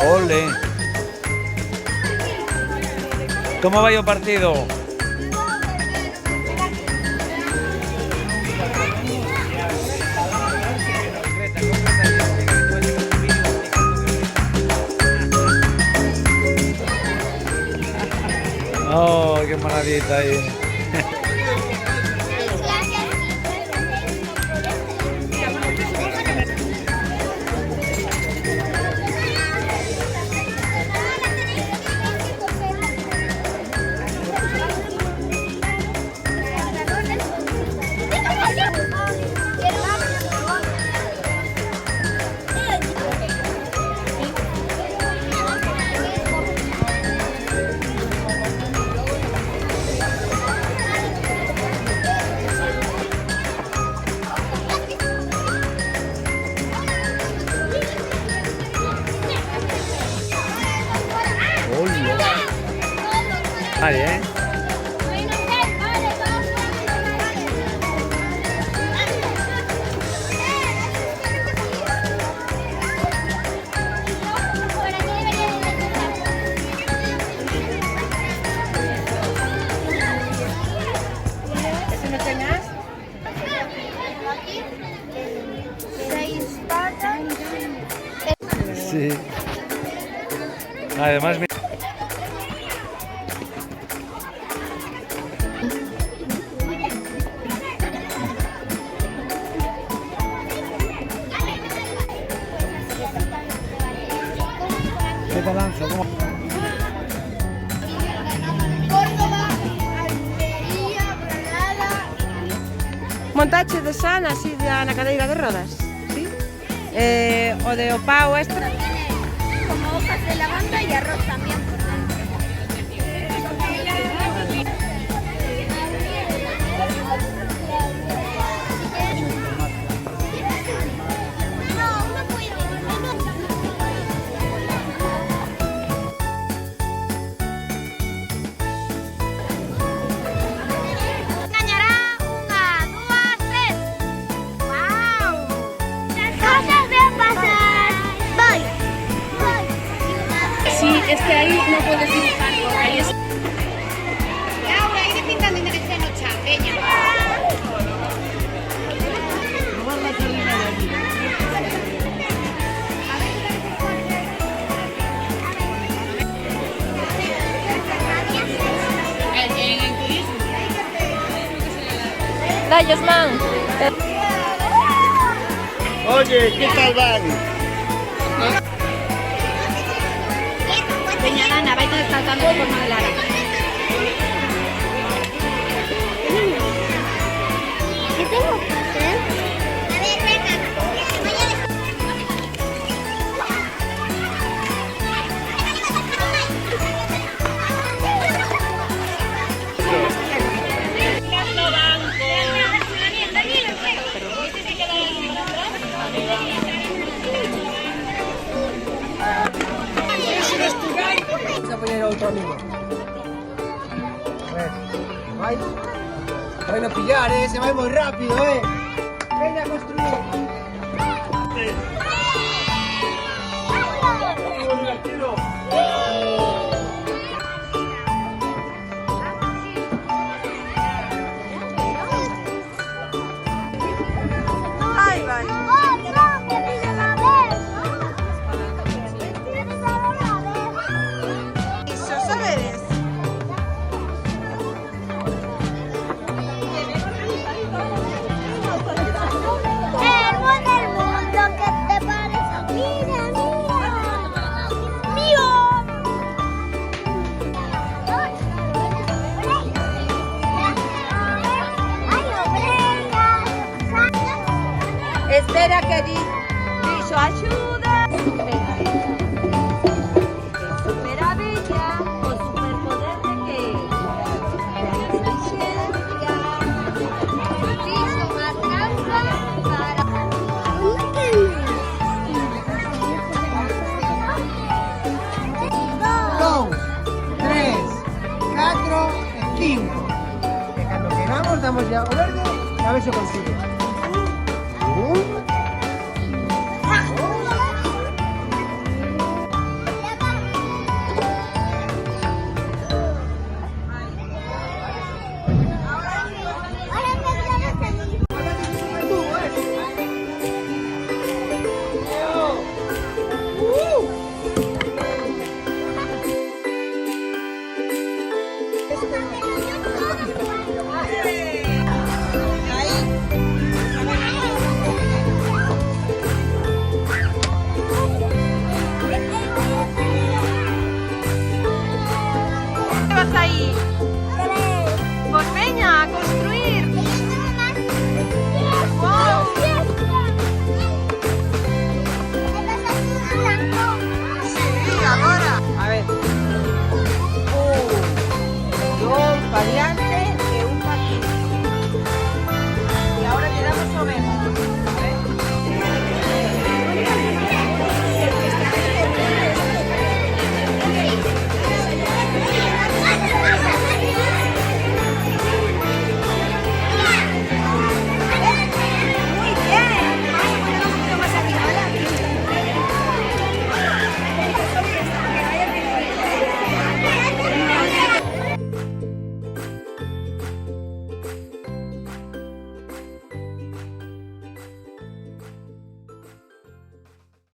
Ole. ¿Cómo va o partido? Oh, qué maravilla ahí. Ahí, ¿eh? Sí. Además, ¿qué te lanzo? ¿Cómo? Córdoba, Almería, Granada. Montache de San, así na cadeira de rodas, sí? O de opao esto. Como hojas de lavanda y arroz también por dentro. No, no puedo. Engañará. 1, 2, 3. ¡Wow! Las cosas voy a pasar. Voy. Sí, es que ahí no puedes dibujar, porque ahí es... Laura, iré pintando en el seno, chapeña. Dallos, man. Oye, ¿qué tal van? Peñalana, vais descartando de forma de Lara. ¿Qué tengo que hacer? A ver, venga. Vamos a poner a otro amigo. A ver, ¿vais? Van a pillar, se va muy rápido, Ven a construir. Ahí van. Iso, sabedes? Del mundo, ¿qué te parece? Mira, mío. Espera que dixo axuda. Supera bella, o superpoder de que la inteligencia Dixo unha trampa para... Dos, tres, cuatro, cinco. Que cuando queramos damos ya o verde, a ver si consigue.